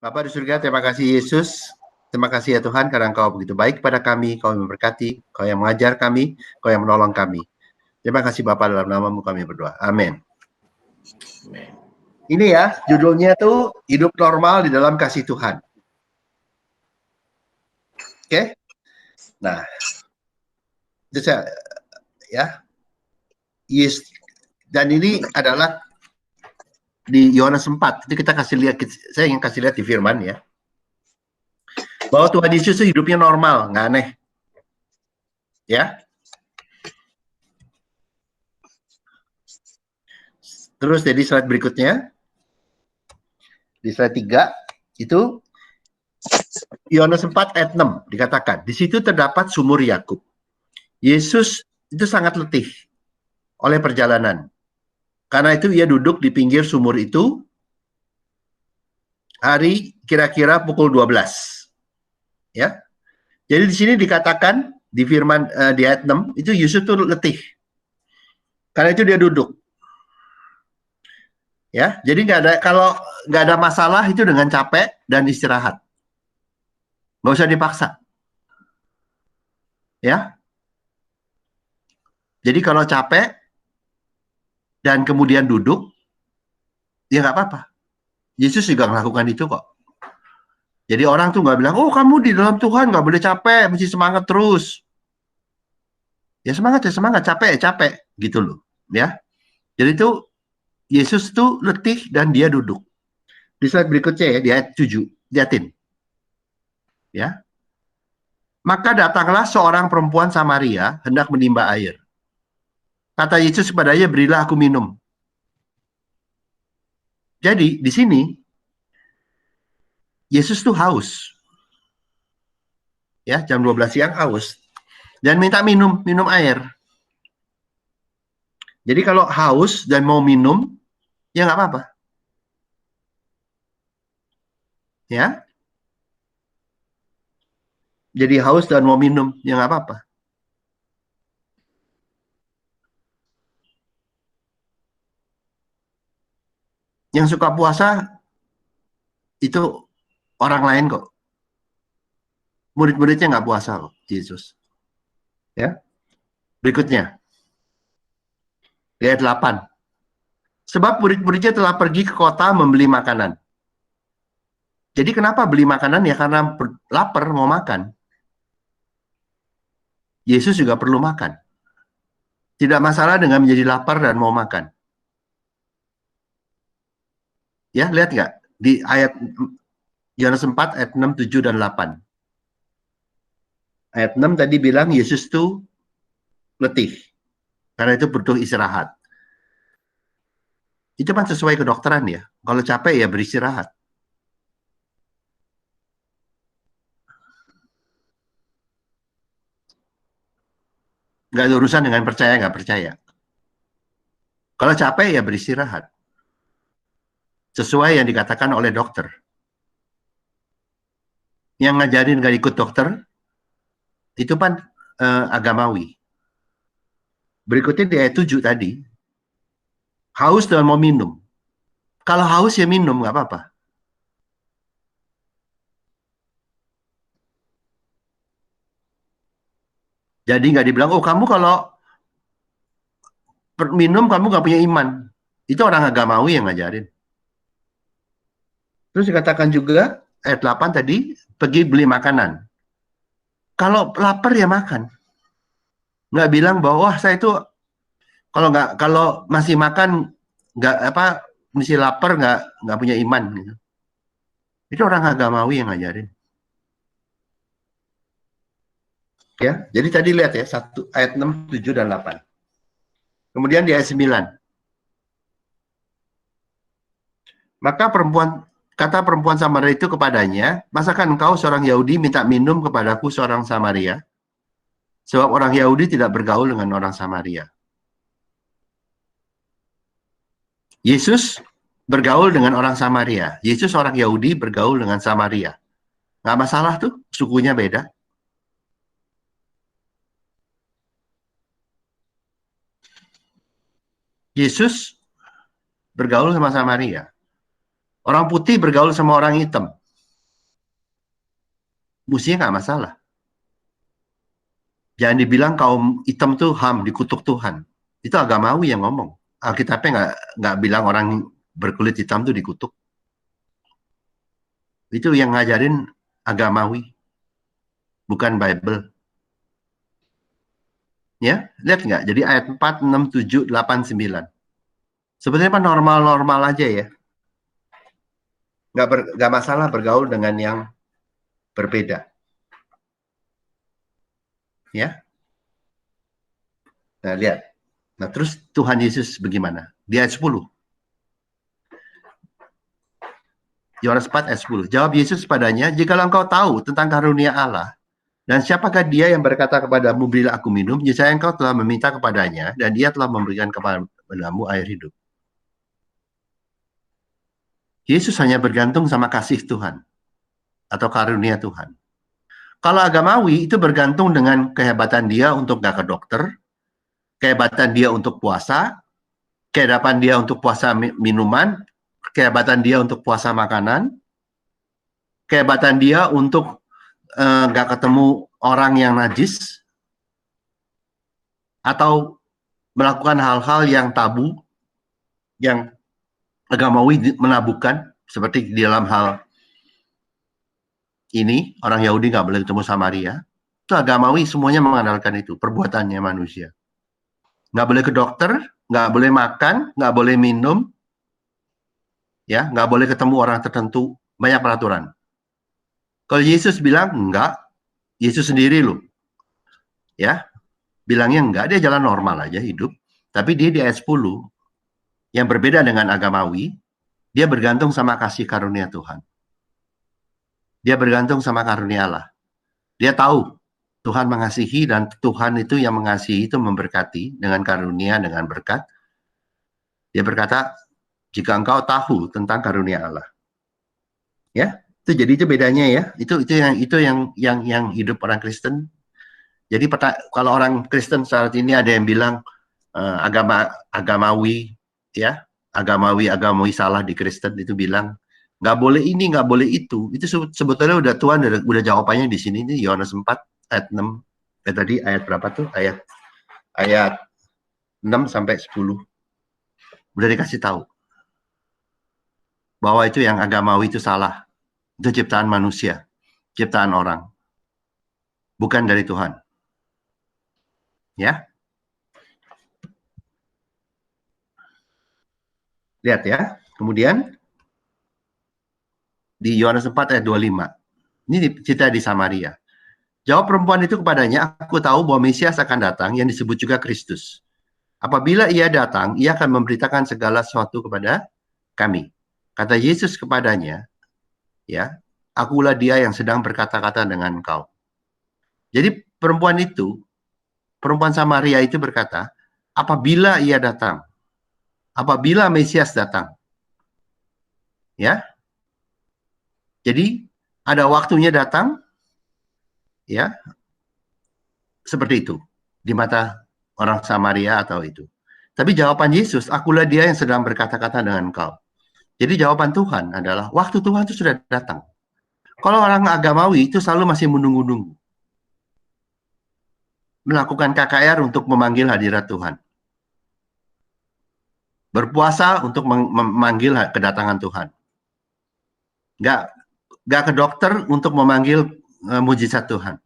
Bapa di surga, terima kasih Yesus. Terima kasih ya Tuhan karena Engkau begitu baik kepada kami, Kau yang memberkati, Kau yang mengajar kami, Kau yang menolong kami. Terima kasih Bapa, dalam namamu kami berdoa. Amin. Ini ya, judulnya tuh hidup normal di dalam kasih Tuhan. Oke? Nah, itu saya, ya. Yes. Dan ini adalah di Yohanes 4. Itu kita kasih lihat, saya ingin kasih lihat di firman ya. Bahwa Tuhan Yesus itu hidupnya normal, nggak aneh. Ya. Terus jadi slide berikutnya. Di slide 3 itu Yohanes 4 ayat 6 dikatakan, di situ terdapat sumur Yakub. Yesus itu sangat letih oleh perjalanan. Karena itu ia duduk di pinggir sumur itu hari kira-kira pukul 12. Ya. Jadi di sini dikatakan di firman di ayat 6 itu Yesus itu letih. Karena itu dia duduk. Ya, jadi kalau nggak ada masalah itu dengan capek dan istirahat. Nggak usah dipaksa. Ya. Jadi kalau capek dan kemudian duduk, ya nggak apa-apa. Yesus juga melakukan itu kok. Jadi orang tuh nggak bilang, oh kamu di dalam Tuhan nggak boleh capek, mesti semangat terus. Ya semangat, capek ya capek, gitu loh. Ya. Jadi itu Yesus tuh letih dan dia duduk. Di slide berikutnya ya, di ayat 7, lihatin. Ya. Maka datanglah seorang perempuan Samaria hendak menimba air. Kata Yesus kepadanya, berilah aku minum. Jadi di sini Yesus tuh haus. Ya, jam 12 siang haus. Dan minta minum air. Jadi kalau haus dan mau minum, ya nggak apa-apa. Ya. Jadi haus dan mau minum, ya nggak apa-apa. Yang suka puasa itu orang lain kok. Murid-muridnya nggak puasa kok, Yesus. Ya. Berikutnya. Ayat 8. Sebab murid-muridnya telah pergi ke kota membeli makanan. Jadi kenapa beli makanan? Ya karena lapar mau makan. Yesus juga perlu makan. Tidak masalah dengan menjadi lapar dan mau makan. Ya, lihat nggak? Di ayat Yohanes 4 ayat 6, 7, dan 8. Ayat 6 tadi bilang Yesus tuh letih. Karena itu butuh istirahat. Itu kan sesuai kedokteran ya. Kalau capek ya beristirahat. Nggak ada urusan dengan percaya nggak percaya. Kalau capek ya beristirahat. Sesuai yang dikatakan oleh dokter. Yang ngajarin nggak ikut dokter, itu kan agamawi. Berikutnya di ayat 7 tadi, haus dan mau minum. Kalau haus ya minum, nggak apa-apa. Jadi nggak dibilang, oh kamu kalau minum kamu nggak punya iman. Itu orang agamawi yang ngajarin. Terus dikatakan juga, ayat 8 tadi, pergi beli makanan. Kalau lapar ya makan. Nggak bilang bahwa wah saya itu kalau masih makan nggak apa mesti lapar nggak punya iman gitu. Itu orang agamawi yang ngajarin. Ya, jadi tadi lihat ya, ayat 6, 7, dan 8. Kemudian di ayat 9. Maka kata perempuan Samaria itu kepadanya, masakan engkau seorang Yahudi minta minum kepadaku seorang Samaria? Sebab orang Yahudi tidak bergaul dengan orang Samaria. Yesus bergaul dengan orang Samaria. Yesus orang Yahudi bergaul dengan Samaria. Nggak masalah tuh, sukunya beda. Yesus bergaul sama Samaria. Orang putih bergaul sama orang hitam. Mestinya nggak masalah. Jangan dibilang kaum hitam tuh HAM, dikutuk Tuhan. Itu agamawi yang ngomong. Alkitabnya nggak bilang orang berkulit hitam tuh dikutuk. Itu yang ngajarin agamawi, bukan Bible. Ya, lihat nggak? Jadi ayat 4, 6, 7, 8, 9. Sebenarnya normal-normal aja ya. Nggak masalah bergaul dengan yang berbeda. Ya. Nah, lihat. Nah, terus Tuhan Yesus bagaimana? Di ayat 10. Yohanes 4 ayat 10. Jawab Yesus padanya, jikalau engkau tahu tentang karunia Allah, dan siapakah dia yang berkata kepadamu, berilah aku minum, niscaya engkau telah meminta kepadanya, dan dia telah memberikan kepadamu air hidup. Yesus hanya bergantung sama kasih Tuhan, atau karunia Tuhan. Kalau agamawi, itu bergantung dengan kehebatan dia untuk gak ke dokter, kehebatan dia untuk puasa, kehebatan dia untuk puasa minuman, kehebatan dia untuk puasa makanan, kehebatan dia untuk nggak ketemu orang yang najis, atau melakukan hal-hal yang tabu, yang agamawi menabukan, seperti di dalam hal ini, orang Yahudi nggak boleh ketemu Samaria, itu agamawi semuanya mengandalkan itu, perbuatannya manusia. Nggak boleh ke dokter, nggak boleh makan, nggak boleh minum, ya, nggak boleh ketemu orang tertentu, banyak peraturan. Kalau Yesus bilang enggak, Yesus sendiri loh, ya, bilangnya enggak, dia jalan normal aja hidup. Tapi dia di ayat 10, yang berbeda dengan agamawi, dia bergantung sama kasih karunia Tuhan. Dia bergantung sama karunia Allah. Dia tahu Tuhan mengasihi, dan Tuhan itu yang mengasihi itu memberkati dengan karunia, dengan berkat. Dia berkata, jika engkau tahu tentang karunia Allah. Ya, itu bedanya ya. Itu yang hidup orang Kristen. Jadi kalau orang Kristen saat ini ada yang bilang agamawi, ya, agamawi salah di Kristen, itu bilang nggak boleh ini, nggak boleh itu. Itu sebetulnya udah Tuhan udah jawabannya di sini nih, Yohanes 4 ayat 6. Tadi ayat berapa tuh? Ayat 6 sampai 10. Udah dikasih tahu bahwa itu yang agamawi itu salah. Itu ciptaan manusia, ciptaan orang, bukan dari Tuhan. Ya. Lihat ya. Kemudian di Yohanes 4 ayat 25. Ini cerita di Samaria. Jawab perempuan itu kepadanya, aku tahu bahwa Mesias akan datang yang disebut juga Kristus. Apabila ia datang, ia akan memberitakan segala sesuatu kepada kami. Kata Yesus kepadanya, ya, akulah dia yang sedang berkata-kata dengan engkau. Jadi perempuan Samaria itu berkata, apabila ia datang, apabila Mesias datang. Ya. Jadi ada waktunya datang, ya, seperti itu di mata orang Samaria atau itu. Tapi jawaban Yesus, akulah dia yang sedang berkata-kata dengan engkau. Jadi jawaban Tuhan adalah waktu Tuhan itu sudah datang. Kalau orang agamawi itu selalu masih menunggu-nunggu, melakukan KKR untuk memanggil hadirat Tuhan, berpuasa untuk memanggil kedatangan Tuhan, nggak ke dokter untuk memanggil mujizat Tuhan,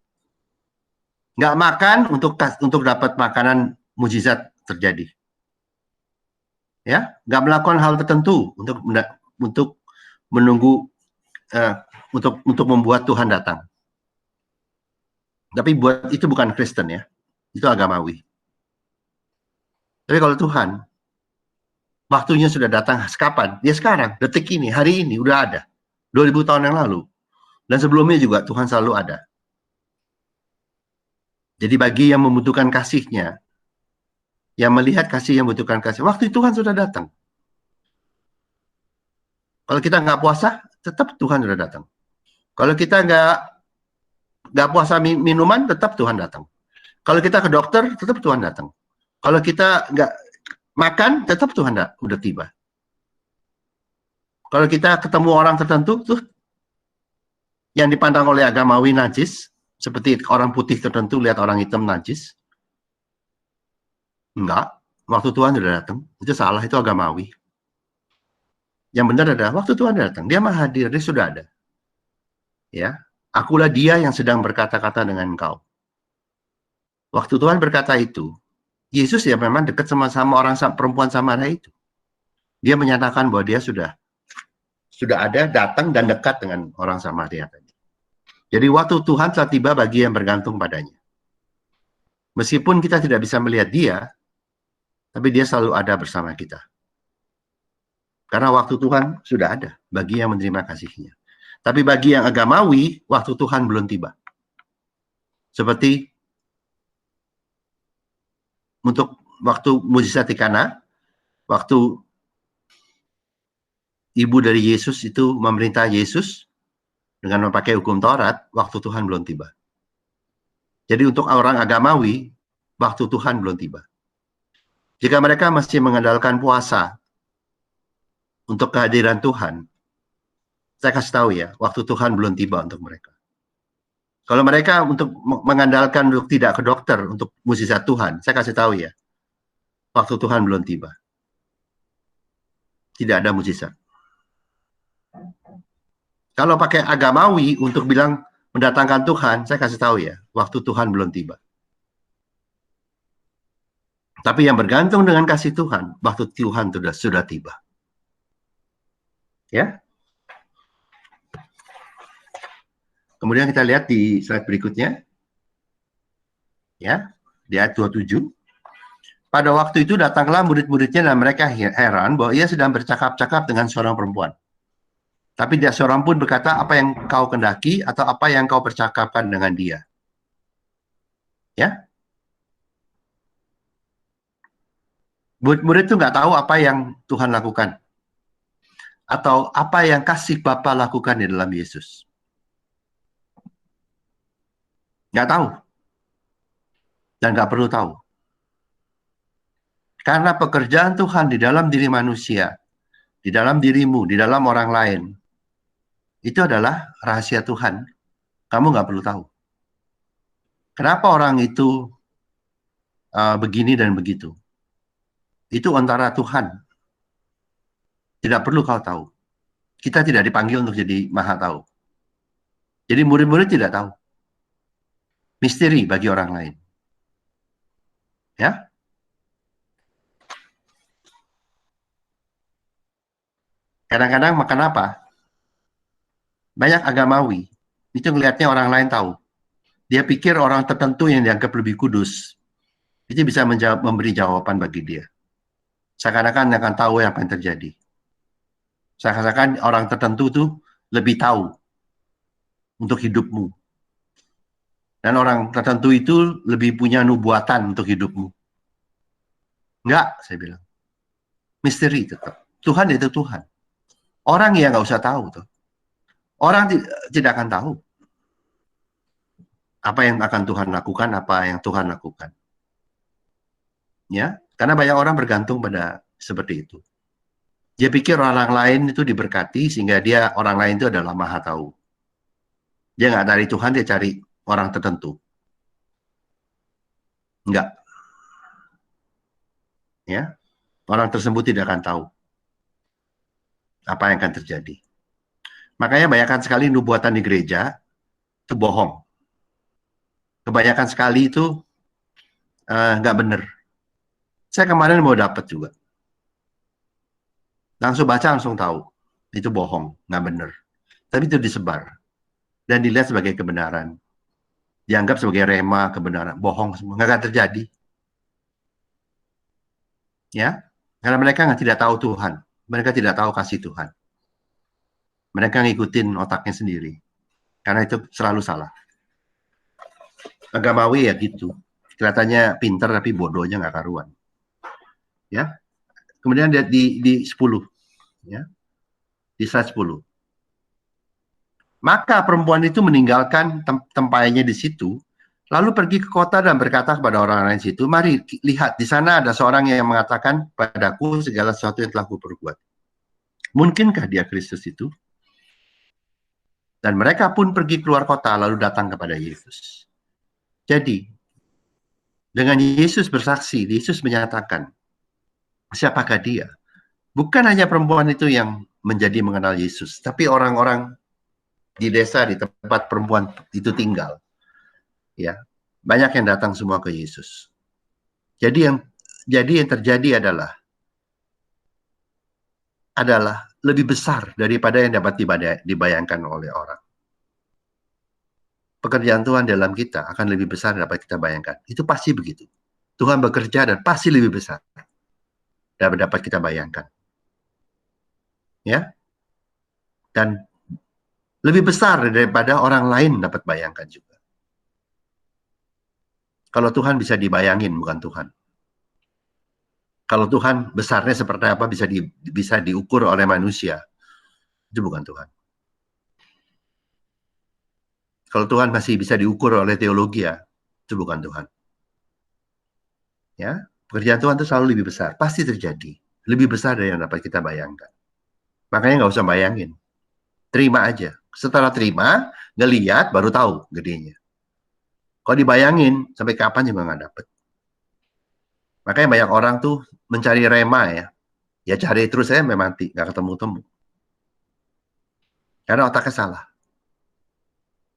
nggak makan untuk dapat makanan mujizat terjadi, ya, nggak melakukan hal tertentu untuk menunggu untuk membuat Tuhan datang. Tapi itu bukan Kristen ya, itu agamawi. Tapi kalau Tuhan, waktunya sudah datang. Kapan? Ya sekarang, detik ini, hari ini udah ada. 2000 tahun yang lalu. Dan sebelumnya juga Tuhan selalu ada. Jadi bagi yang membutuhkan kasih-Nya, yang melihat kasih yang membutuhkan kasih, waktu Tuhan sudah datang. Kalau kita nggak puasa, tetap Tuhan sudah datang. Kalau kita nggak puasa minuman, tetap Tuhan datang. Kalau kita ke dokter, tetap Tuhan datang. Kalau kita nggak makan, tetap Tuhan udah tiba. Kalau kita ketemu orang tertentu, tuh yang dipandang oleh agamawi najis, seperti orang putih tertentu lihat orang hitam najis. Enggak, waktu Tuhan sudah datang. Itu salah, itu agamawi. Yang benar adalah waktu Tuhan datang, dia mah hadir, dia sudah ada. Ya, akulah dia yang sedang berkata-kata dengan engkau. Waktu Tuhan berkata itu, Yesus ya memang dekat sama orang perempuan Samaria itu. Dia menyatakan bahwa dia sudah ada, datang dan dekat dengan orang Samaria tadi. Jadi waktu Tuhan telah tiba bagi yang bergantung padanya. Meskipun kita tidak bisa melihat dia, tapi dia selalu ada bersama kita. Karena waktu Tuhan sudah ada bagi yang menerima kasih-Nya. Tapi bagi yang agamawi, waktu Tuhan belum tiba. Seperti untuk waktu mujizat di Kana, waktu ibu dari Yesus itu memerintah Yesus dengan memakai hukum Taurat, waktu Tuhan belum tiba. Jadi untuk orang agamawi, waktu Tuhan belum tiba. Jika mereka masih mengandalkan puasa untuk kehadiran Tuhan, saya kasih tahu ya, waktu Tuhan belum tiba untuk mereka. Kalau mereka untuk mengandalkan untuk tidak ke dokter untuk mukjizat Tuhan, saya kasih tahu ya, waktu Tuhan belum tiba. Tidak ada mukjizat. Kalau pakai agamawi untuk bilang mendatangkan Tuhan, saya kasih tahu ya, waktu Tuhan belum tiba. Tapi yang bergantung dengan kasih Tuhan, waktu Tuhan sudah tiba. Ya. Kemudian kita lihat di slide berikutnya. Ya, di ayat 27. Pada waktu itu datanglah murid-muridnya dan mereka heran bahwa ia sedang bercakap-cakap dengan seorang perempuan. Tapi tidak seorang pun berkata apa yang kau kendaki atau apa yang kau percakapkan dengan dia. Ya. Murid-murid itu nggak tahu apa yang Tuhan lakukan. Atau apa yang kasih Bapa lakukan di dalam Yesus. Nggak tahu. Dan nggak perlu tahu. Karena pekerjaan Tuhan di dalam diri manusia, di dalam dirimu, di dalam orang lain, itu adalah rahasia Tuhan. Kamu nggak perlu tahu. Kenapa orang itu begini dan begitu? Itu antara Tuhan. Tidak perlu kau tahu. Kita tidak dipanggil untuk jadi maha tahu. Jadi murid-murid tidak tahu. Misteri bagi orang lain. Ya. Kadang-kadang makan apa? Banyak agamawi. Itu ngelihatnya orang lain tahu. Dia pikir orang tertentu yang dianggap lebih kudus itu bisa memberi jawaban bagi dia. Seakan-akan akan tahu yang akan terjadi. Seakan-akan orang tertentu tuh lebih tahu untuk hidupmu. Dan orang tertentu itu lebih punya nubuatan untuk hidupmu. Enggak, saya bilang. Misteri tetap. Tuhan itu Tuhan. Orang ya nggak usah tahu tuh. Orang tidak akan tahu apa yang akan Tuhan lakukan, apa yang Tuhan lakukan. Ya, karena banyak orang bergantung pada seperti itu. Dia pikir orang lain itu diberkati sehingga dia orang lain itu adalah maha tahu. Dia nggak cari Tuhan, dia cari orang tertentu. Enggak. Ya, orang tersebut tidak akan tahu apa yang akan terjadi. Makanya banyakkan sekali nubuatan di gereja itu bohong. Kebanyakan sekali itu nggak benar. Saya kemarin mau dapat juga. Langsung baca, langsung tahu. Itu bohong, nggak benar. Tapi itu disebar. Dan dilihat sebagai kebenaran. Dianggap sebagai rema kebenaran. Bohong semua, nggak akan terjadi. Ya, karena mereka tidak tahu Tuhan. Mereka tidak tahu kasih Tuhan. Mereka ngikutin otaknya sendiri. Karena itu selalu salah. Agamawi ya gitu. Kelihatannya pinter tapi bodohnya nggak karuan. Ya. Kemudian di 10. Ya. Di slide 10. Maka perempuan itu meninggalkan tempatnya di situ, lalu pergi ke kota dan berkata kepada orang lain situ, mari lihat, di sana ada seorang yang mengatakan padaku segala sesuatu yang telah kuperbuat. Mungkinkah dia Kristus itu? Dan mereka pun pergi keluar kota lalu datang kepada Yesus. Jadi, dengan Yesus bersaksi, Yesus menyatakan, siapakah dia? Bukan hanya perempuan itu yang menjadi mengenal Yesus, tapi orang-orang di desa, di tempat perempuan itu tinggal. Ya, banyak yang datang semua ke Yesus. Jadi yang terjadi adalah lebih besar daripada yang dapat dibayangkan oleh orang. Pekerjaan Tuhan dalam kita akan lebih besar dapat kita bayangkan. Itu pasti begitu. Tuhan bekerja dan pasti lebih besar dapat kita bayangkan. Ya. Dan lebih besar daripada orang lain dapat bayangkan juga. Kalau Tuhan bisa dibayangin, bukan Tuhan. Kalau Tuhan besarnya seperti apa bisa diukur oleh manusia, itu bukan Tuhan. Kalau Tuhan masih bisa diukur oleh teologi, ya, itu bukan Tuhan. Ya, pekerjaan Tuhan itu selalu lebih besar, pasti terjadi, lebih besar dari yang dapat kita bayangkan. Makanya nggak usah bayangin, terima aja. Setelah terima, ngeliat baru tahu gedenya. Kalau dibayangin sampai kapan juga nggak dapet. Makanya banyak orang tuh mencari rema ya cari terus saya memang mati, nggak ketemu-temu. Karena otaknya salah,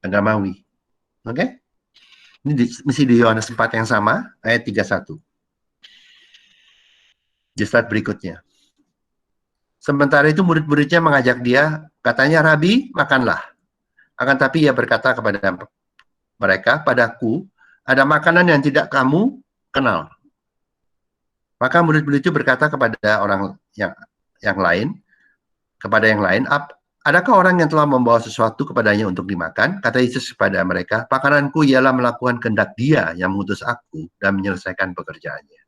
agamawi. Oke? Ini mesti di Yohanes 4 yang sama, ayat 31. Di slide berikutnya. Sementara itu murid-muridnya mengajak dia, katanya, Rabi, makanlah. Akan tapi ia berkata kepada mereka, padaku ada makanan yang tidak kamu kenal. Maka murid-murid itu berkata kepada orang yang lain, adakah orang yang telah membawa sesuatu kepadanya untuk dimakan? Kata Yesus kepada mereka, makananku ialah melakukan kehendak Dia yang mengutus aku dan menyelesaikan pekerjaannya.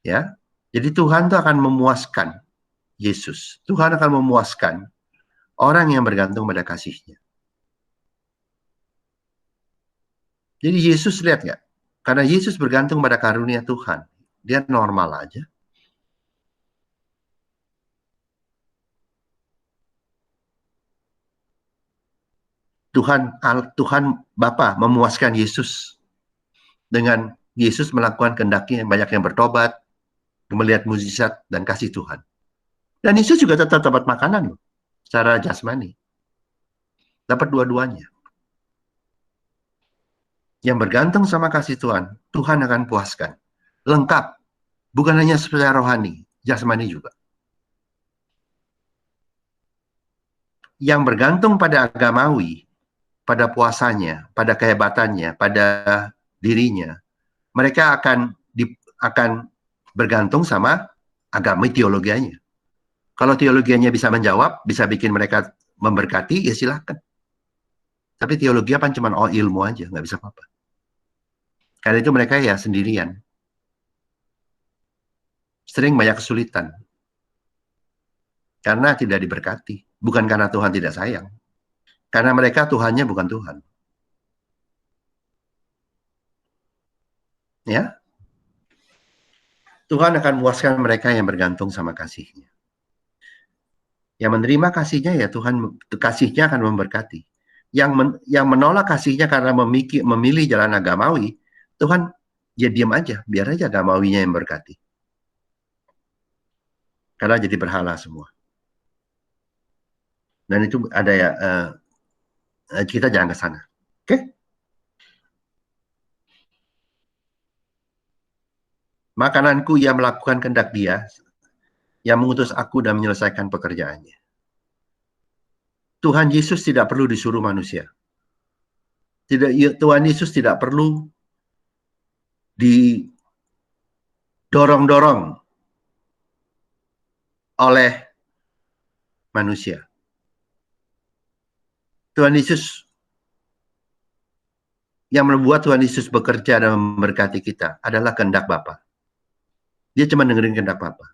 Ya, jadi Tuhan itu akan memuaskan Yesus. Tuhan akan memuaskan orang yang bergantung pada kasih-Nya. Jadi Yesus lihat nggak? Karena Yesus bergantung pada karunia Tuhan, dia normal aja. Tuhan Bapa memuaskan Yesus dengan Yesus melakukan kehendaknya, banyak yang bertobat, melihat mukjizat dan kasih Tuhan. Dan Yesus juga tetap dapat makanan loh, secara jasmani. Dapat dua-duanya. Yang bergantung sama kasih Tuhan, Tuhan akan puaskan. Lengkap. Bukan hanya secara rohani, jasmani juga. Yang bergantung pada agamawi, pada puasanya, pada kehebatannya, pada dirinya, mereka akan bergantung sama agama teologianya. Kalau teologianya bisa menjawab, bisa bikin mereka memberkati, ya silahkan. Tapi teologi apa cuma ilmu aja, nggak bisa apa-apa. Karena itu mereka ya sendirian. Sering banyak kesulitan. Karena tidak diberkati. Bukan karena Tuhan tidak sayang. Karena mereka Tuhannya bukan Tuhan. Ya, Tuhan akan puaskan mereka yang bergantung sama kasih-Nya. Yang menerima kasih-Nya ya Tuhan, kasih-Nya akan memberkati. Yang menolak kasih-Nya karena memilih jalan agamawi, Tuhan ya diam aja, biar aja agamawinya yang berkati. Karena jadi berhala semua. Dan itu ada ya, kita jangan ke sana. Oke? Makananku ia melakukan kehendak Dia yang mengutus aku dan menyelesaikan pekerjaannya. Tuhan Yesus tidak perlu disuruh manusia. Tuhan Yesus tidak perlu didorong-dorong oleh manusia. Tuhan Yesus, yang membuat Tuhan Yesus bekerja dan memberkati kita adalah kehendak Bapa. Dia cuma dengerin kehendak Bapa.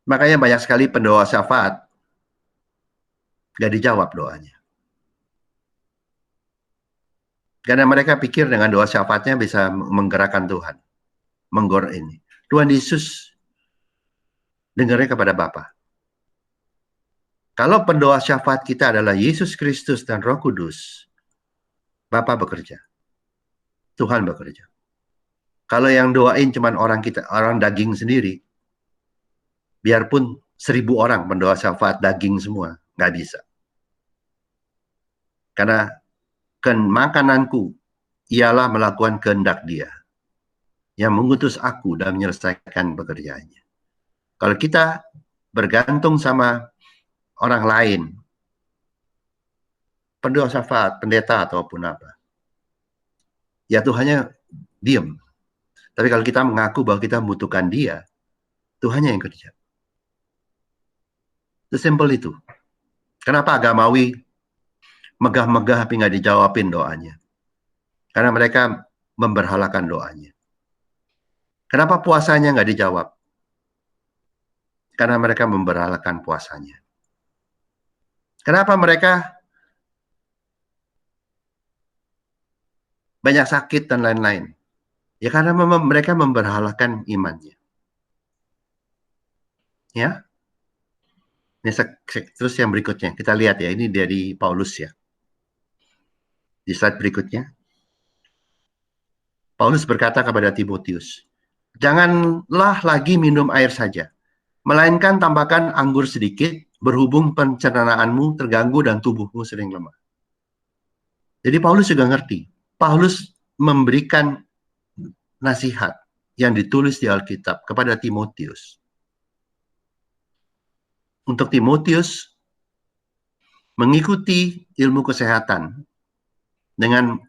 Makanya banyak sekali pendoa syafaat gak dijawab doanya. Karena mereka pikir dengan doa syafaatnya bisa menggerakkan Tuhan. Tuhan Yesus dengarnya kepada Bapa. Kalau pendoa syafaat kita adalah Yesus Kristus dan Roh Kudus, Bapa bekerja, Tuhan bekerja. Kalau yang doain cuman orang daging sendiri, biarpun 1000 orang pendoa syafaat daging semua, nggak bisa. Karena makananku ialah melakukan kehendak Dia yang mengutus aku dan menyelesaikan pekerjaannya. Kalau kita bergantung sama orang lain, pendoa syafaat, pendeta ataupun apa, ya Tuhannya diem. Tapi kalau kita mengaku bahwa kita membutuhkan Dia, Tuhannya yang kerja. Sesimpel itu. Kenapa agamawi megah-megah tapi nggak dijawabin doanya? Karena mereka memberhalakan doanya. Kenapa puasanya nggak dijawab? Karena mereka memberhalakan puasanya. Kenapa mereka banyak sakit dan lain-lain? Ya karena mereka memberhalakan imannya. Ya. Ini terus yang berikutnya, kita lihat ya, ini dari Paulus ya. Di slide berikutnya. Paulus berkata kepada Timotius, janganlah lagi minum air saja, melainkan tambahkan anggur sedikit, berhubung pencernaanmu terganggu dan tubuhmu sering lemah. Jadi Paulus juga ngerti. Paulus memberikan nasihat yang ditulis di Alkitab kepada Timotius. Untuk Timotius mengikuti ilmu kesehatan dengan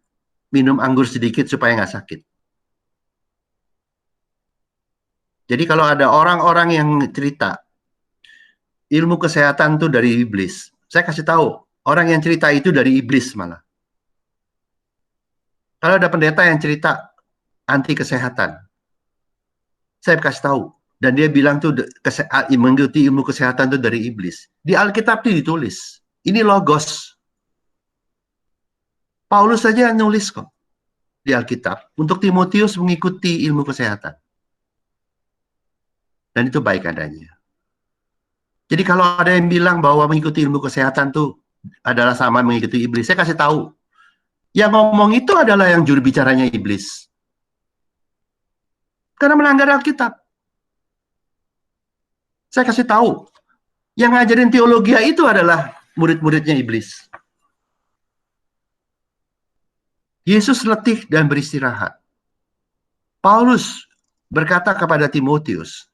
minum anggur sedikit supaya nggak sakit. Jadi kalau ada orang-orang yang cerita ilmu kesehatan itu dari iblis, saya kasih tahu, orang yang cerita itu dari iblis malah. Kalau ada pendeta yang cerita anti kesehatan, saya kasih tahu, dan dia bilang tuh mengikuti ilmu kesehatan itu dari iblis. Di Alkitab itu ditulis, ini logos. Paulus saja nulis kok di Alkitab untuk Timotius mengikuti ilmu kesehatan. Dan itu baik adanya. Jadi kalau ada yang bilang bahwa mengikuti ilmu kesehatan itu adalah sama mengikuti iblis, saya kasih tahu. Yang ngomong itu adalah yang juru bicaranya iblis. Karena melanggar Alkitab. Saya kasih tahu. Yang ngajarin teologi itu adalah murid-muridnya iblis. Yesus letih dan beristirahat. Paulus berkata kepada Timotius,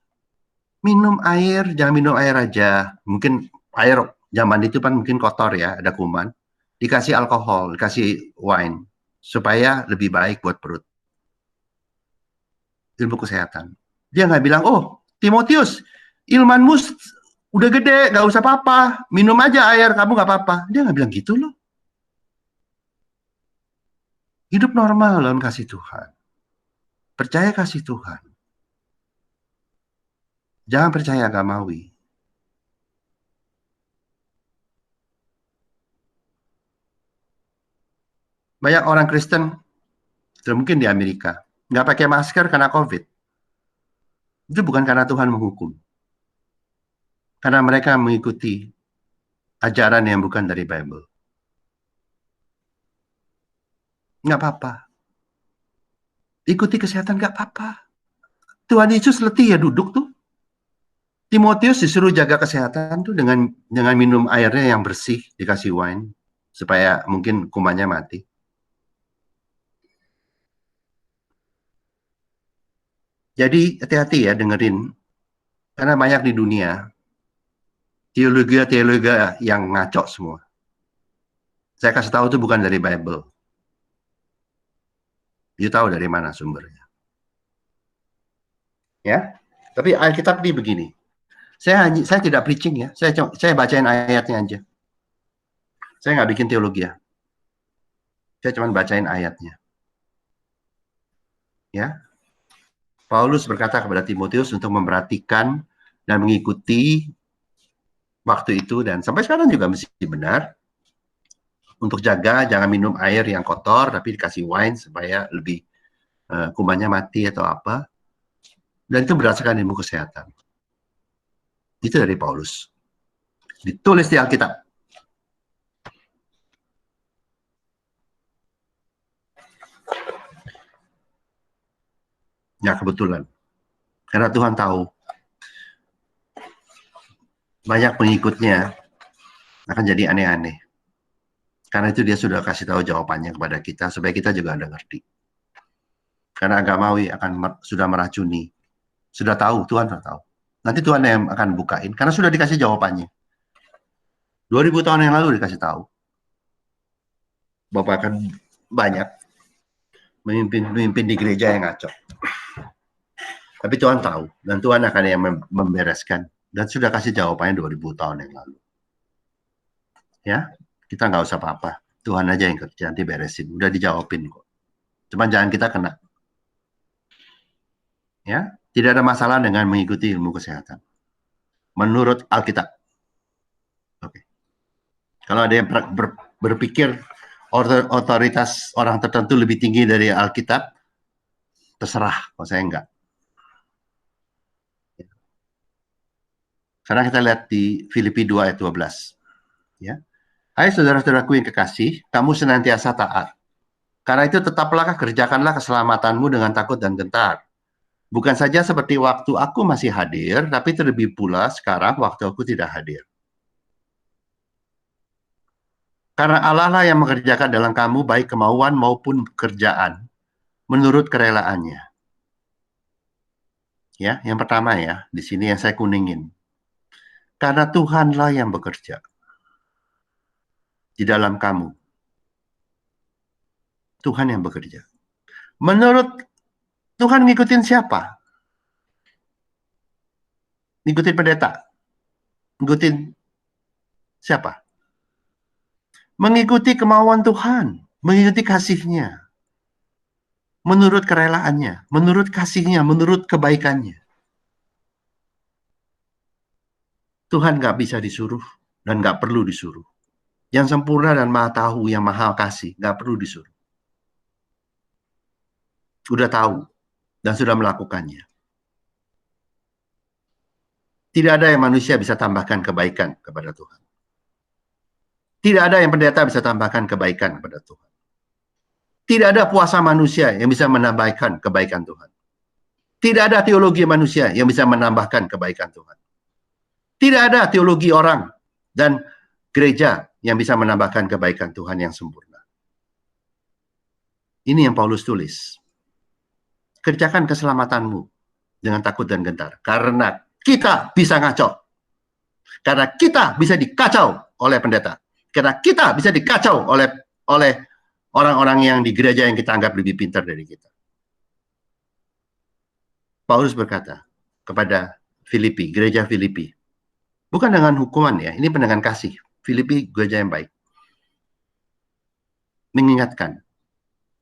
minum air, jangan minum air aja. Mungkin air zaman itu kan mungkin kotor ya, ada kuman. Dikasih alkohol, dikasih wine. Supaya lebih baik buat perut. Ilmu kesehatan. Dia nggak bilang, oh Timotius, ilmanmu udah gede, nggak usah apa-apa. Minum aja air, kamu nggak apa-apa. Dia nggak bilang gitu loh. Hidup normal dalam kasih Tuhan. Percaya kasih Tuhan. Jangan percaya agamawi. Banyak orang Kristen, mungkin di Amerika, nggak pakai masker karena COVID. Itu bukan karena Tuhan menghukum. Karena mereka mengikuti ajaran yang bukan dari Bible. Nggak apa-apa. Ikuti kesehatan nggak apa-apa. Tuhan Yesus letih ya duduk tuh. Timotius disuruh jaga kesehatan tuh dengan minum airnya yang bersih, dikasih wine, supaya mungkin kumannya mati. Jadi hati-hati ya dengerin, karena banyak di dunia teologi yang ngaco semua. Saya kasih tahu itu bukan dari Bible. You tahu dari mana sumbernya. Ya, tapi Alkitab ini begini. Saya tidak preaching ya, saya bacain ayatnya aja. Saya nggak bikin teologi ya. Saya cuma bacain ayatnya. Ya, Paulus berkata kepada Timotius untuk memperhatikan dan mengikuti waktu itu, dan sampai sekarang juga mesti benar, untuk jaga jangan minum air yang kotor tapi dikasih wine supaya lebih kumannya mati atau apa, dan itu berdasarkan ilmu kesehatan. Itu dari Paulus. Ditulis di Alkitab. Ya kebetulan. Karena Tuhan tahu banyak pengikutnya akan jadi aneh-aneh. Karena itu dia sudah kasih tahu jawabannya kepada kita supaya kita juga ada ngerti. Karena agamawi sudah meracuni. Sudah tahu, Tuhan sudah tahu. Nanti Tuhan yang akan bukain karena sudah dikasih jawabannya. 2000 tahun yang lalu dikasih tahu. Bapak akan banyak memimpin di gereja yang ngaco. Tapi Tuhan tahu dan Tuhan akan yang membereskan dan sudah kasih jawabannya 2000 tahun yang lalu. Ya, kita nggak usah apa-apa. Tuhan aja yang kerja, nanti beresin. Udah dijawabin kok. Cuma jangan kita kena. Ya, tidak ada masalah dengan mengikuti ilmu kesehatan. Menurut Alkitab. Oke. Kalau ada yang berpikir otoritas orang tertentu lebih tinggi dari Alkitab, terserah. Kalau saya enggak. Karena kita lihat di Filipi 2 ayat 12. Ya. Hai saudara-saudaraku yang kekasih, kamu senantiasa taat. Karena itu tetaplah kerjakanlah keselamatanmu dengan takut dan gentar. Bukan saja seperti waktu aku masih hadir, tapi terlebih pula sekarang waktu aku tidak hadir. Karena Allah lah yang mengerjakan dalam kamu baik kemauan maupun pekerjaan menurut kerelaannya. Ya, yang pertama ya, di sini yang saya kuningin. Karena Tuhanlah yang bekerja di dalam kamu. Tuhan yang bekerja. Menurut Tuhan ngikutin siapa? Ngikutin pendeta? Ngikutin siapa? Mengikuti kemauan Tuhan, mengikuti kasih-Nya. Menurut kerelaannya, menurut kasih-Nya, menurut kebaikannya. Tuhan nggak bisa disuruh dan nggak perlu disuruh. Yang sempurna dan maha tahu, yang maha kasih, nggak perlu disuruh. Sudah tahu dan sudah melakukannya. Tidak ada yang manusia bisa tambahkan kebaikan kepada Tuhan. Tidak ada yang pendeta bisa tambahkan kebaikan kepada Tuhan. Tidak ada puasa manusia yang bisa menambahkan kebaikan Tuhan. Tidak ada teologi manusia yang bisa menambahkan kebaikan Tuhan. Tidak ada teologi orang dan gereja yang bisa menambahkan kebaikan Tuhan yang sempurna. Ini yang Paulus tulis. Kerjakan keselamatanmu dengan takut dan gentar. Karena kita bisa ngaco. Karena kita bisa dikacau oleh pendeta. Karena kita bisa dikacau oleh orang-orang yang di gereja yang kita anggap lebih pintar dari kita. Paulus berkata kepada Filipi, gereja Filipi, bukan dengan hukuman ya, ini dengan kasih. Filipi gereja yang baik. Mengingatkan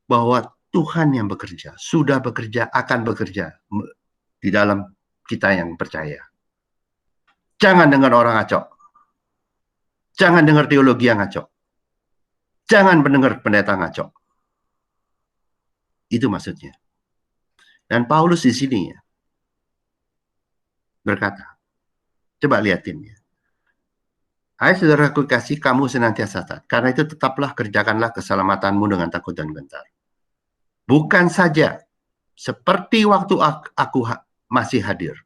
bahwa Tuhan yang bekerja, sudah bekerja, akan bekerja di dalam kita yang percaya. Jangan dengar orang ngaco. Jangan dengar teologi yang ngaco. Jangan mendengar pendeta ngaco. Itu maksudnya. Dan Paulus di sini ya, berkata, coba lihatin ya. Hai saudaraku kasih, kamu senantiasa taat. Karena itu tetaplah kerjakanlah keselamatanmu dengan takut dan gentar. Bukan saja seperti waktu aku masih hadir,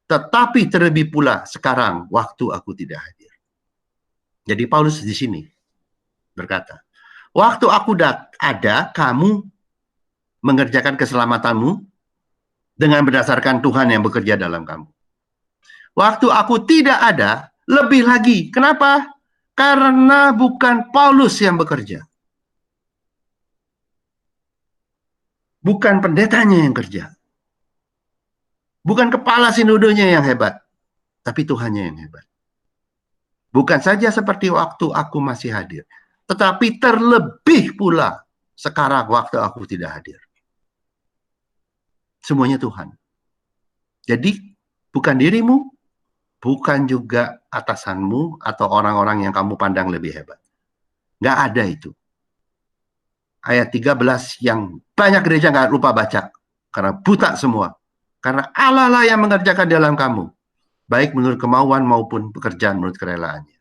tetapi terlebih pula sekarang waktu aku tidak hadir. Jadi Paulus di sini berkata, waktu aku ada, kamu mengerjakan keselamatanmu dengan berdasarkan Tuhan yang bekerja dalam kamu. Waktu aku tidak ada, lebih lagi. Kenapa? Karena bukan Paulus yang bekerja. Bukan pendetanya yang kerja. Bukan kepala sinodonya yang hebat. Tapi Tuhannya yang hebat. Bukan saja seperti waktu aku masih hadir. Tetapi terlebih pula sekarang waktu aku tidak hadir. Semuanya Tuhan. Jadi bukan dirimu, bukan juga atasanmu atau orang-orang yang kamu pandang lebih hebat. Nggak ada itu. Ayat 13 yang banyak gereja nggak lupa baca. Karena buta semua. Karena Allah lah yang mengerjakan dalam kamu. baik menurut kemauan maupun pekerjaan menurut kerelaannya.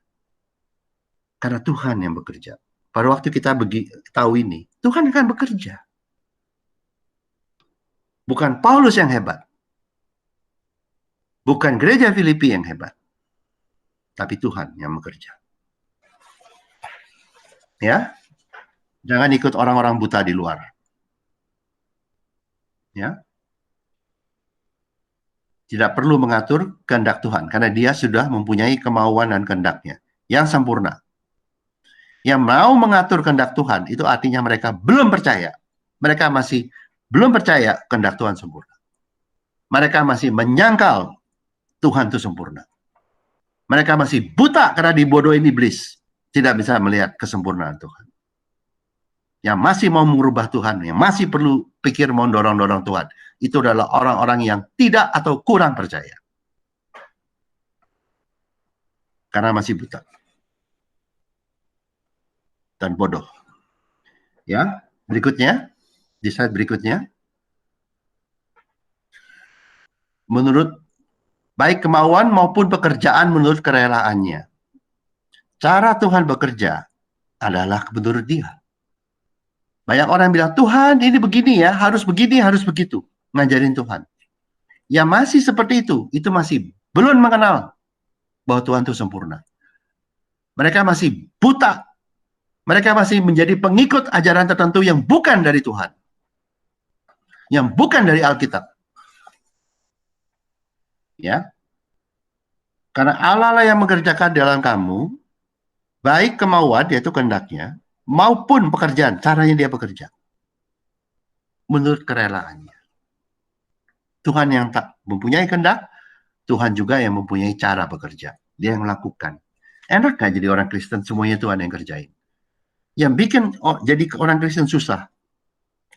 Karena Tuhan yang bekerja. Pada waktu kita tahu ini, Tuhan akan bekerja. Bukan Paulus yang hebat. Bukan gereja Filipi yang hebat. Tapi Tuhan yang bekerja. Ya, jangan ikut orang-orang buta di luar. Ya, tidak perlu mengatur kehendak Tuhan, karena dia sudah mempunyai kemauan dan kehendaknya yang sempurna. Yang mau mengatur kehendak Tuhan, itu artinya mereka belum percaya. Mereka masih belum percaya kehendak Tuhan sempurna. Mereka masih menyangkal Tuhan itu sempurna. Mereka masih buta karena dibodohin iblis. Tidak bisa melihat kesempurnaan Tuhan. Yang masih mau merubah Tuhan, yang masih perlu pikir mau dorong-dorong Tuhan, itu adalah orang-orang yang tidak atau kurang percaya. Karena masih buta. Dan bodoh. Ya, berikutnya, di slide berikutnya. Menurut baik kemauan maupun pekerjaan menurut kerelaannya. Cara Tuhan bekerja adalah menurut dia. Banyak orang bilang, Tuhan ini begini ya, harus begini, harus begitu. Ngajarin Tuhan. Yang masih seperti itu masih belum mengenal bahwa Tuhan itu sempurna. Mereka masih buta. Mereka masih menjadi pengikut ajaran tertentu yang bukan dari Tuhan. Yang bukan dari Alkitab. Ya. Karena Allah lah yang mengerjakan dalam kamu, baik kemauan, yaitu kehendaknya, maupun pekerjaan, caranya dia bekerja. Menurut kerelaannya. Tuhan yang tak mempunyai kehendak, Tuhan juga yang mempunyai cara bekerja. Dia yang melakukan. Enak gak jadi orang Kristen, semuanya Tuhan yang kerjain. Yang bikin jadi orang Kristen susah,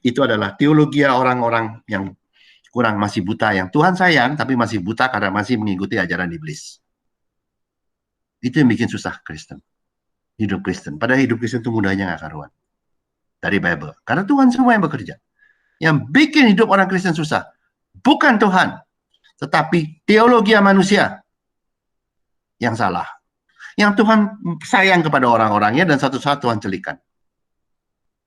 itu adalah teologi orang-orang yang kurang masih buta, yang Tuhan sayang, tapi masih buta karena masih mengikuti ajaran iblis. Itu yang bikin susah Kristen. Hidup Kristen. Padahal hidup Kristen itu mudahnya gak karuan. Dari Bible. Karena Tuhan semua yang bekerja. Yang bikin hidup orang Kristen susah. Bukan Tuhan. Tetapi teologi manusia. Yang salah. Yang Tuhan sayang kepada orang-orangnya dan satu saat Tuhan celikan.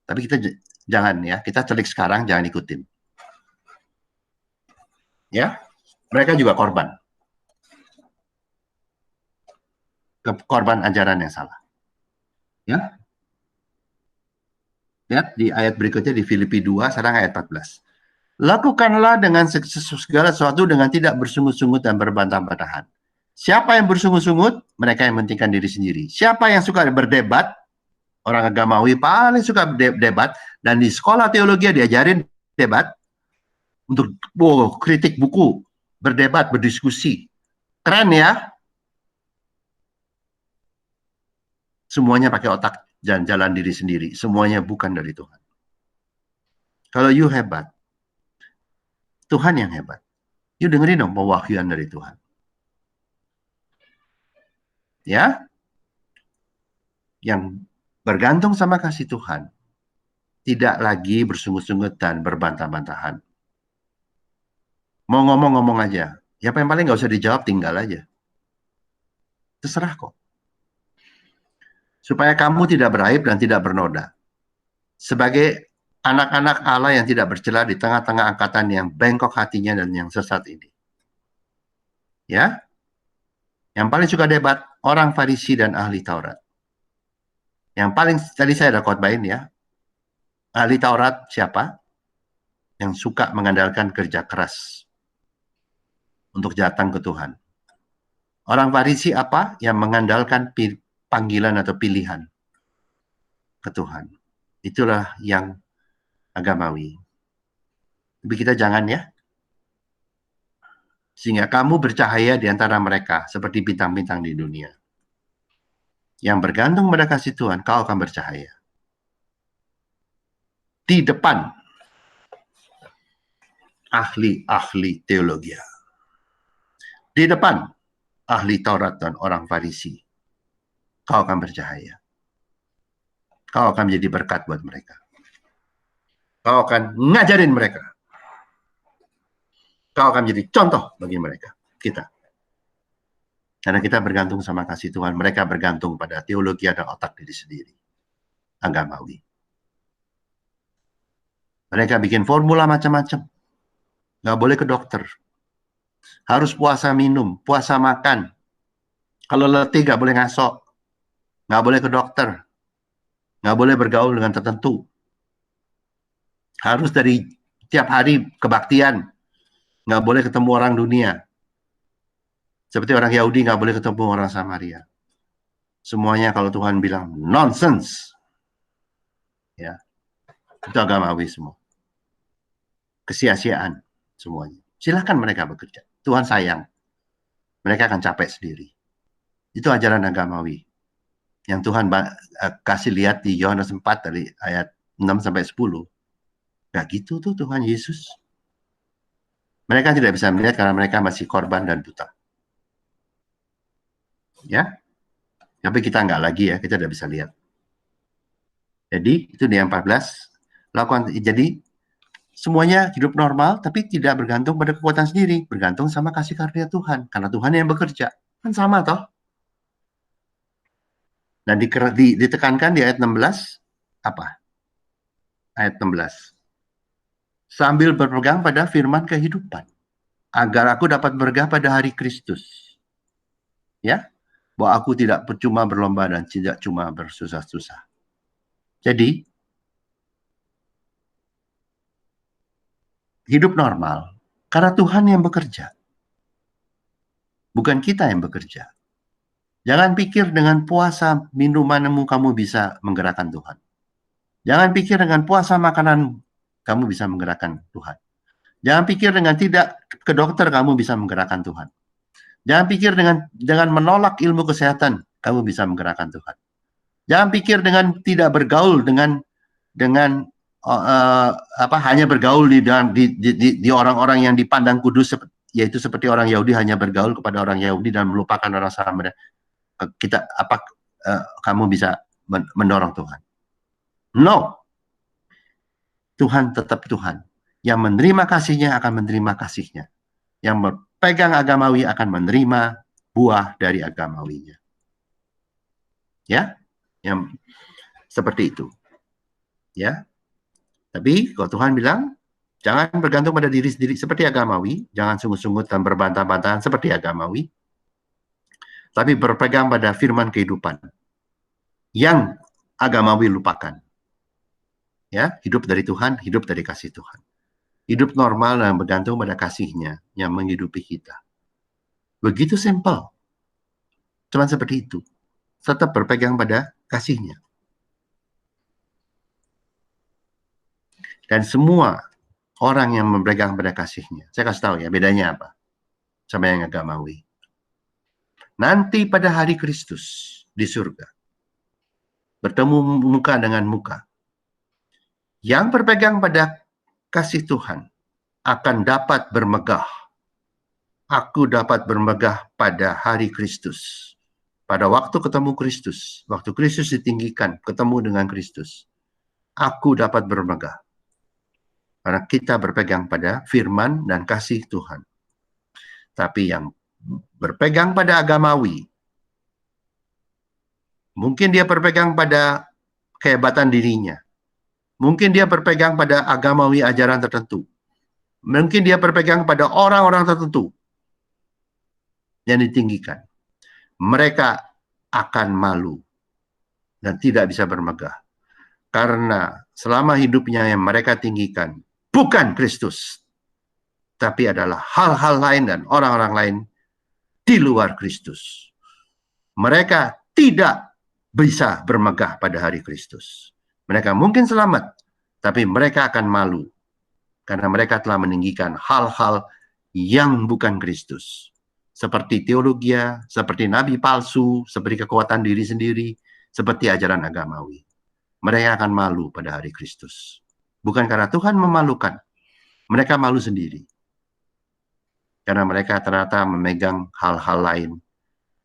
Tapi kita jangan ya. Kita celik sekarang, jangan ikutin. Ya. Mereka juga korban. Korban ajaran yang salah. Ya. Lihat di ayat berikutnya di Filipi 2, sekarang ayat 14. Lakukanlah dengan segala sesuatu dengan tidak bersungut-sungut dan berbantah-bantahan. Siapa yang bersungut-sungut? Mereka yang mementingkan diri sendiri. Siapa yang suka berdebat? Orang agamawi paling suka berdebat. Dan di sekolah teologi diajarin debat. Untuk kritik buku. Berdebat, berdiskusi. Keren ya? Semuanya pakai otak dan jalan diri sendiri. Semuanya bukan dari Tuhan. Kalau you hebat, Tuhan yang hebat. You dengerin dong pewahyuan dari Tuhan. Ya, yang bergantung sama kasih Tuhan, tidak lagi bersungut-sungut dan berbantah-bantahan. Mau ngomong-ngomong aja, ya yang paling nggak usah dijawab, tinggal aja. Terserah kok. Supaya kamu tidak beraib dan tidak bernoda. Sebagai anak-anak Allah yang tidak bercela di tengah-tengah angkatan yang bengkok hatinya dan yang sesat ini. Ya, yang paling suka debat, orang Farisi dan ahli Taurat. Yang paling, tadi saya ada khotbahin ya, ahli Taurat siapa? Yang suka mengandalkan kerja keras untuk datang ke Tuhan. Orang Farisi apa? Yang mengandalkan panggilan atau pilihan ke Tuhan. Itulah yang agamawi. Tapi kita jangan ya. Sehingga kamu bercahaya di antara mereka seperti bintang-bintang di dunia. Yang bergantung pada kasih Tuhan, kau akan bercahaya. Di depan ahli-ahli teologi. Di depan ahli Taurat dan orang Farisi. Kau akan bercahaya. Kau akan menjadi berkat buat mereka. Kau akan ngajarin mereka. Kau akan menjadi contoh bagi mereka. Kita. Karena kita bergantung sama kasih Tuhan, mereka bergantung pada teologi dan otak diri sendiri. Agamawi. Mereka bikin formula macam-macam. Nggak boleh ke dokter. Harus puasa minum, puasa makan. Kalau letih nggak boleh ngasok. Nggak boleh ke dokter. Nggak boleh bergaul dengan tertentu. Harus dari tiap hari kebaktian. Nggak boleh ketemu orang dunia. Seperti orang Yahudi nggak boleh ketemu orang Samaria. Semuanya kalau Tuhan bilang nonsense. Ya, itu agamawi semua. Kesia-siaan semuanya. Silahkan mereka bekerja. Tuhan sayang. Mereka akan capek sendiri. Itu ajaran agamawi. Yang Tuhan kasih lihat di Yohanes 4 dari ayat 6 sampai 10. Gak gitu tuh Tuhan Yesus. Mereka tidak bisa melihat karena mereka masih korban dan buta. Ya, tapi kita nggak lagi ya, kita tidak bisa lihat. Jadi itu dia 14. Lakukan. Jadi semuanya hidup normal, tapi tidak bergantung pada kekuatan sendiri, bergantung sama kasih karunia Tuhan, karena Tuhan yang bekerja. Kan sama toh. Dan ditekankan di ayat 16 apa? Ayat 16. Sambil berpegang pada firman kehidupan, agar aku dapat bergah pada hari Kristus. Ya, bahwa aku tidak percuma berlomba dan tidak cuma bersusah-susah. Jadi, hidup normal karena Tuhan yang bekerja. Bukan kita yang bekerja. Jangan pikir dengan puasa minumanmu kamu bisa menggerakkan Tuhan. Jangan pikir dengan puasa makanan kamu bisa menggerakkan Tuhan. Jangan pikir dengan tidak ke dokter kamu bisa menggerakkan Tuhan. Jangan pikir dengan menolak ilmu kesehatan kamu bisa menggerakkan Tuhan. Jangan pikir dengan tidak bergaul dengan hanya bergaul di orang-orang yang dipandang kudus, yaitu seperti orang Yahudi hanya bergaul kepada orang Yahudi dan melupakan orang Samaria. Kamu bisa mendorong Tuhan? No. Tuhan tetap Tuhan. Yang menerima kasihnya akan menerima kasihnya. Yang berpegang agamawi akan menerima buah dari agamawinya. Ya, yang seperti itu. Ya. Tapi kalau Tuhan bilang, jangan bergantung pada diri sendiri seperti agamawi, jangan sungut-sungut dan berbantah-bantahan seperti agamawi, tapi berpegang pada firman kehidupan yang agamawi lupakan. Ya, hidup dari Tuhan, hidup dari kasih Tuhan. Hidup normal dan bergantung pada kasihnya yang menghidupi kita. Begitu simpel. Cuma seperti itu. Tetap berpegang pada kasihnya. Dan semua orang yang berpegang pada kasihnya, saya kasih tahu ya, bedanya apa sama yang agamawi. Nanti pada hari Kristus di surga, bertemu muka dengan muka, yang berpegang pada kasih Tuhan akan dapat bermegah. Aku dapat bermegah pada hari Kristus. Pada waktu ketemu Kristus, waktu Kristus ditinggikan, ketemu dengan Kristus, aku dapat bermegah. Karena kita berpegang pada firman dan kasih Tuhan. Tapi yang berpegang pada agamawi, mungkin dia berpegang pada kehebatan dirinya. Mungkin dia berpegang pada agamawi ajaran tertentu. Mungkin dia berpegang pada orang-orang tertentu yang ditinggikan. Mereka akan malu dan tidak bisa bermegah. Karena selama hidupnya yang mereka tinggikan bukan Kristus, tapi adalah hal-hal lain dan orang-orang lain di luar Kristus. Mereka tidak bisa bermegah pada hari Kristus. Mereka mungkin selamat, tapi mereka akan malu karena mereka telah meninggikan hal-hal yang bukan Kristus. Seperti teologi, seperti nabi palsu, seperti kekuatan diri sendiri, seperti ajaran agamawi. Mereka akan malu pada hari Kristus. Bukan karena Tuhan memalukan, mereka malu sendiri. Karena mereka ternyata memegang hal-hal lain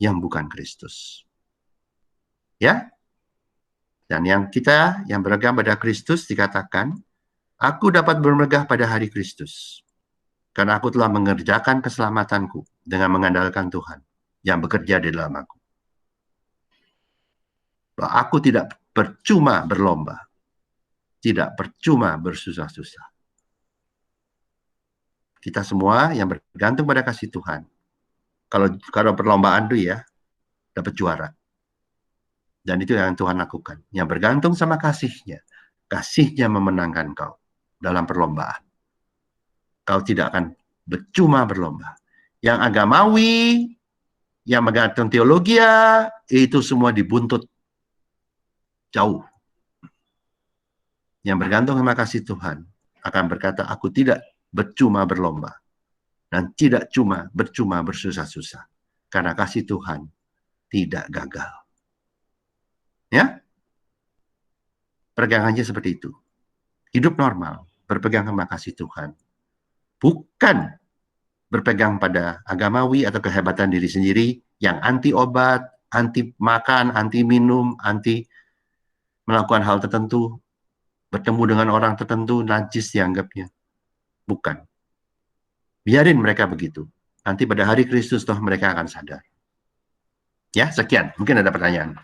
yang bukan Kristus. Ya? Dan yang kita yang berpegang pada Kristus dikatakan, aku dapat bermegah pada hari Kristus. Karena aku telah mengerjakan keselamatanku dengan mengandalkan Tuhan. yang bekerja di dalam aku. Bahwa aku tidak percuma berlomba, tidak percuma bersusah-susah. Kita semua yang bergantung pada kasih Tuhan. Kalau perlombaan itu ya, dapat juara. Dan itu yang Tuhan lakukan. Yang bergantung sama kasih-Nya. Kasih-Nya memenangkan kau dalam perlombaan. Kau tidak akan percuma berlomba. Yang agamawi, yang menggantung teologi, itu semua dibuntut jauh. Yang bergantung sama kasih Tuhan akan berkata, aku tidak percuma berlomba. Dan tidak percuma bersusah-susah. Karena kasih Tuhan tidak gagal. Ya? Pergangannya seperti itu. Hidup normal, berpegang sama kasih Tuhan. Bukan berpegang pada agamawi atau kehebatan diri sendiri yang anti obat, anti makan, anti minum, anti melakukan hal tertentu, bertemu dengan orang tertentu, najis dianggapnya. Bukan. Biarin mereka begitu. Nanti pada hari Kristus toh mereka akan sadar. Ya, sekian. Mungkin ada pertanyaan.